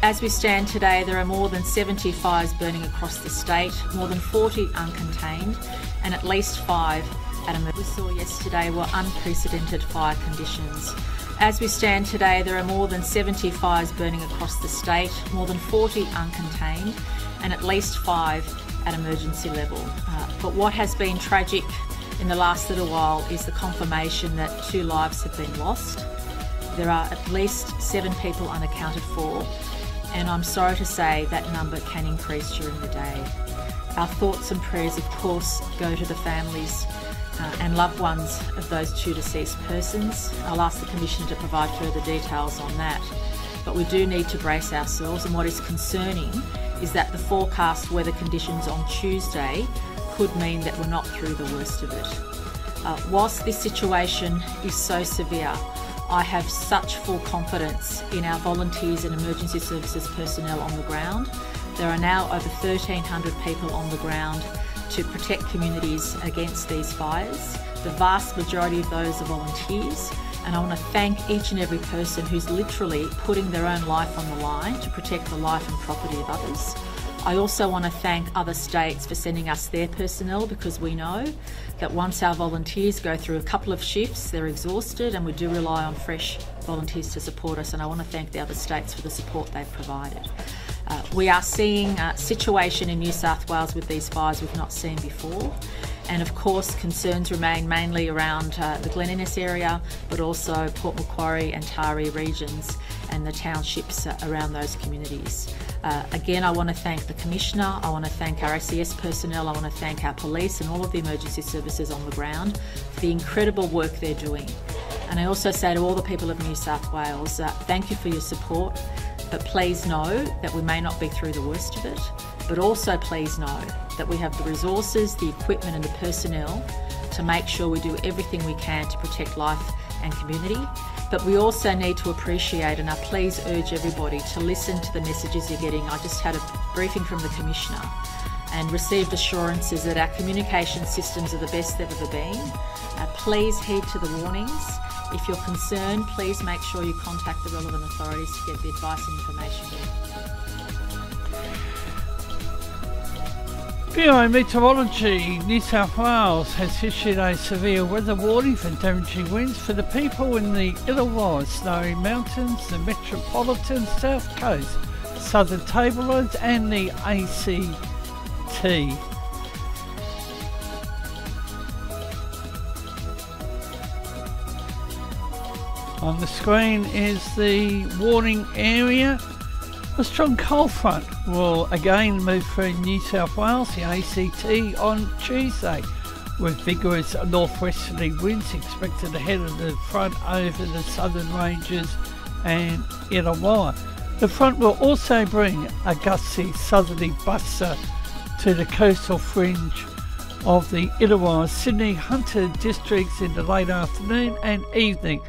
As we stand today, there are more than 70 fires burning across the state, more than 40 uncontained, and at least 5 at a... We saw yesterday were unprecedented fire conditions. As we stand today, there are more than 70 fires burning across the state, more than 40 uncontained, and at least 5 at emergency level. But what has been tragic in the last little while is the confirmation that 2 lives have been lost. There are at least 7 people unaccounted for, and I'm sorry to say that number can increase during the day. Our thoughts and prayers, of course, go to the families and loved ones of those 2 deceased persons. I'll ask the Commissioner to provide further details on that. But we do need to brace ourselves, and what is concerning is that the forecast weather conditions on Tuesday could mean that we're not through the worst of it. Whilst this situation is so severe, I have such full confidence in our volunteers and emergency services personnel on the ground. There are now over 1,300 people on the ground to protect communities against these fires. The vast majority of those are volunteers, and I want to thank each and every person who's literally putting their own life on the line to protect the life and property of others. I also want to thank other states for sending us their personnel, because we know that once our volunteers go through a couple of shifts, they're exhausted, and we do rely on fresh volunteers to support us, and I want to thank the other states for the support they've provided. We are seeing a situation in New South Wales with these fires we've not seen before, and of course concerns remain mainly around the Glen Innes area, but also Port Macquarie and Taree regions and the townships around those communities. Again, I want to thank the Commissioner, I want to thank our ACS personnel, I want to thank our police and all of the emergency services on the ground for the incredible work they're doing. And I also say to all the people of New South Wales, thank you for your support, but please know that we may not be through the worst of it, but also please know that we have the resources, the equipment and the personnel to make sure we do everything we can to protect life and community. But we also need to appreciate, and I please urge everybody to listen to the messages you're getting. I just had a briefing from the Commissioner and received assurances that our communication systems are the best they've ever been. Please heed to the warnings. If you're concerned, please make sure you contact the relevant authorities to get the advice and information you need. Bureau Meteorology New South Wales has issued a severe weather warning for damaging winds for the people in the Illawarra, Snowy Mountains, the Metropolitan South Coast, Southern Tablelands and the ACT. On the screen is the warning area. A strong cold front will again move through New South Wales, the ACT, on Tuesday, with vigorous northwesterly winds expected ahead of the front over the southern ranges and Illawarra. The front will also bring a gusty southerly buster to the coastal fringe of the Illawarra, Sydney, Hunter districts in the late afternoon and evening.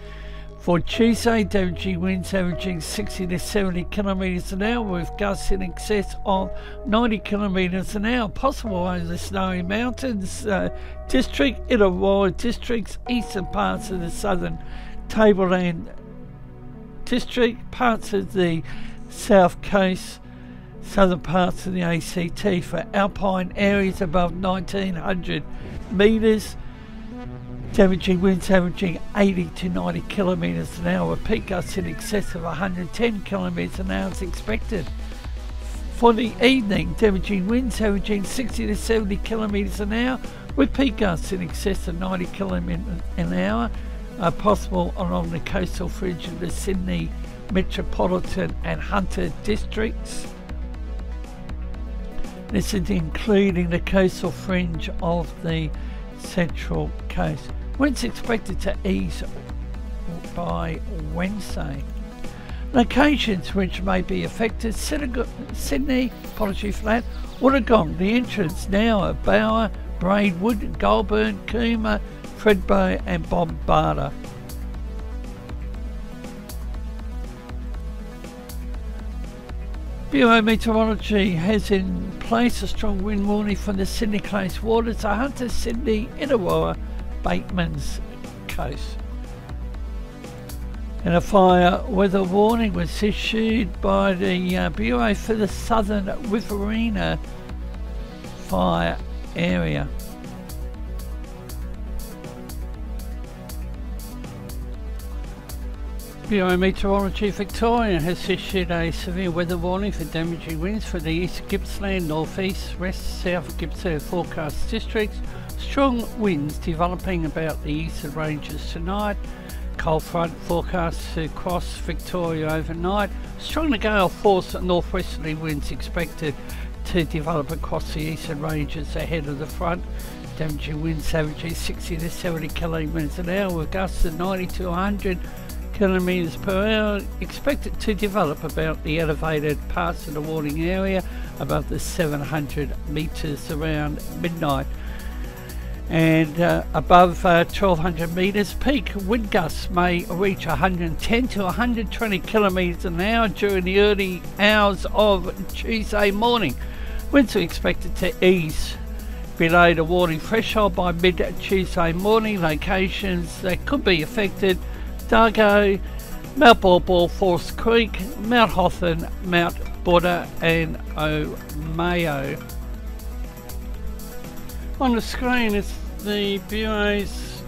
For Tuesday, damaging winds averaging 60 to 70 kilometres an hour with gusts in excess of 90 kilometres an hour, possible over the Snowy Mountains district, Illawarra districts, eastern parts of the southern Tableland district, parts of the south coast, southern parts of the ACT. For alpine areas above 1900 metres, damaging winds averaging 80 to 90 kilometres an hour, with peak gusts in excess of 110 kilometres an hour is expected. For the evening, damaging winds averaging 60 to 70 kilometres an hour, with peak gusts in excess of 90 kilometres an hour are possible along the coastal fringe of the Sydney, Metropolitan and Hunter districts. This is including the coastal fringe of the Central Coast. Winds expected to ease by Wednesday. Locations which may be affected: Sydney, Flat, Wollongong, the entrance now at Bower, Braidwood, Goulburn, Cooma, Thredbo and Bombarda. Bureau Meteorology has in place a strong wind warning from the Sydney Coast waters to Hunter, Sydney, Illawarra, Bateman's Coast. And a fire weather warning was issued by the Bureau for the Southern Riverina Fire Area. Bureau Meteorology Victoria has issued a severe weather warning for damaging winds for the east of Gippsland, northeast, west, south of Gippsland forecast districts. Strong winds developing about the eastern ranges tonight. Cold front forecast to cross Victoria overnight. Strong to gale force northwesterly winds expected to develop across the eastern ranges ahead of the front. Damaging winds averaging 60 to 70 kilometres an hour with gusts of 90 to 100 kilometres per hour, expected to develop about the elevated parts of the warning area above the 700 metres around midnight. And above 1200 metres, peak wind gusts may reach 110 to 120 kilometres an hour during the early hours of Tuesday morning. Winds are expected to ease below the warning threshold by mid-Tuesday morning. Locations that could be affected: Dargo, Mount Ball, Forest Creek, Mount Hotham, Mount Buddha and Omeo. On the screen is the Bureau's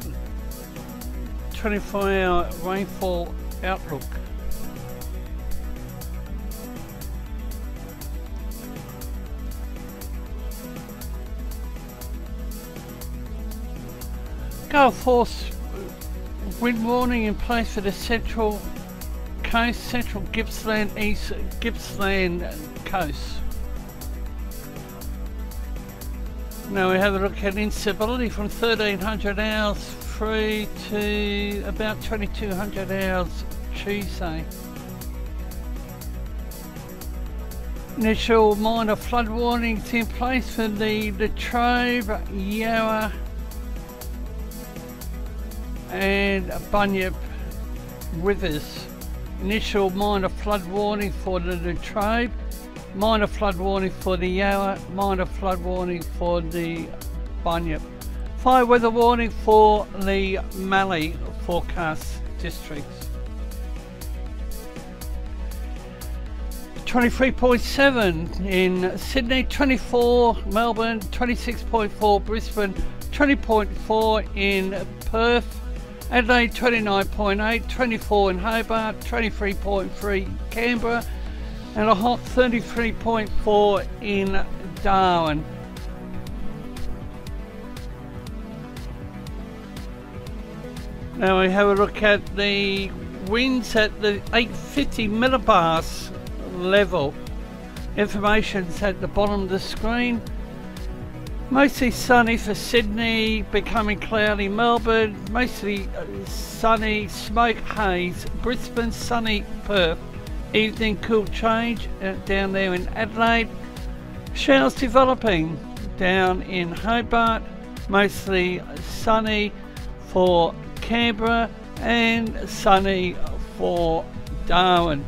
24-hour rainfall outlook. Gale force wind warning in place for the central coast, central Gippsland, east Gippsland coast. Now we have a look at instability from 1300 hours through to about 2200 hours Tuesday. Initial minor flood warnings in place for the Latrobe, Yarra and Bunyip rivers. Initial minor flood warning for the Latrobe, minor flood warning for the Yarra, minor flood warning for the Bunyip. Fire weather warning for the Mallee forecast districts. 23.7 in Sydney, 24 Melbourne, 26.4 Brisbane, 20.4 in Perth, Adelaide 29.8, 24 in Hobart, 23.3 Canberra and a hot 33.4 in Darwin. Now we have a look at the winds at the 850 millibars level. Information's at the bottom of the screen. Mostly sunny for Sydney, becoming cloudy Melbourne, mostly sunny, smoke haze, Brisbane sunny, Perth, evening cool change down there in Adelaide, showers developing down in Hobart, mostly sunny for Canberra and sunny for Darwin.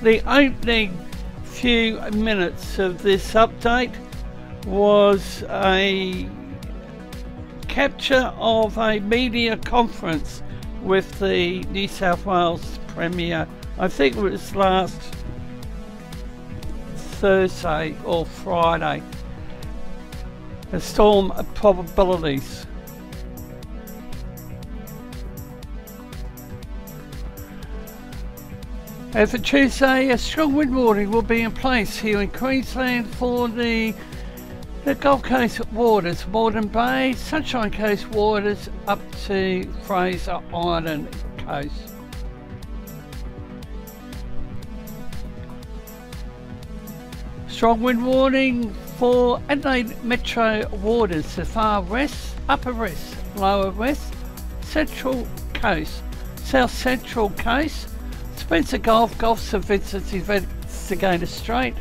The opening few minutes of this update was a capture of a media conference with the New South Wales Premier. I think it was last Thursday or Friday. The storm probabilities. And for Tuesday, a strong wind warning will be in place here in Queensland for the Gold Coast waters, Moreton Bay, Sunshine Coast waters up to Fraser Island coast. Strong wind warning for Adelaide Metro waters, the far west, upper west, lower west, central coast, south central coast, Spencer Gulf, Gulf St Vincent, Investigator Strait,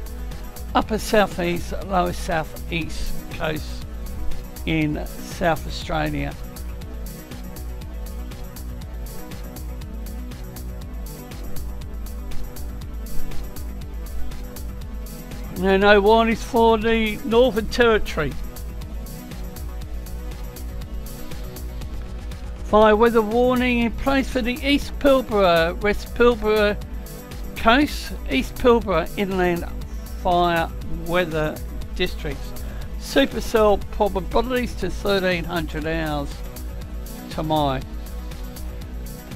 upper southeast, lower southeast coast in South Australia. There are no warnings for the Northern Territory. Fire weather warning in place for the East Pilbara, West Pilbara coast, East Pilbara inland fire weather districts. Supercell probabilities to 1300 hours tomorrow.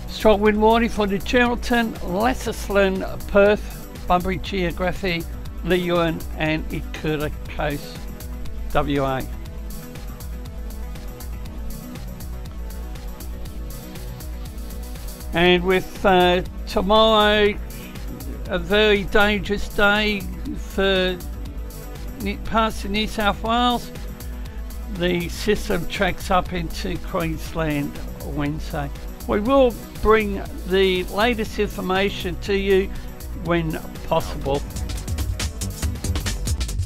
Strong wind warning for the Geraldton, Lassisland, Perth, Bunbury Geography, Leeuwin and Ikuta Coast, WA. And with tomorrow a very dangerous day for parts of New South Wales, the system tracks up into Queensland Wednesday. We will bring the latest information to you when possible.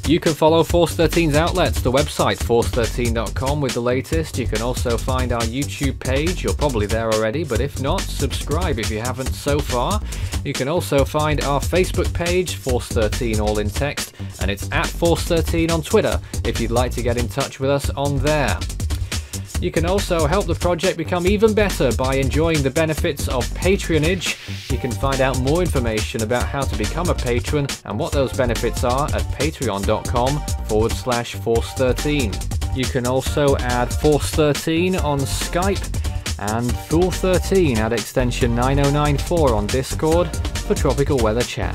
You can follow Force 13's outlets, the website force13.com with the latest. You can also find our YouTube page, you're probably there already, but if not, subscribe if you haven't so far. You can also find our Facebook page, Force 13 all in text, and it's at Force 13 on Twitter if you'd like to get in touch with us on there. You can also help the project become even better by enjoying the benefits of patronage. You can find out more information about how to become a patron and what those benefits are at patreon.com/Force13. You can also add Force 13 on Skype and Fool 13 at extension 9094 on Discord for tropical weather chat.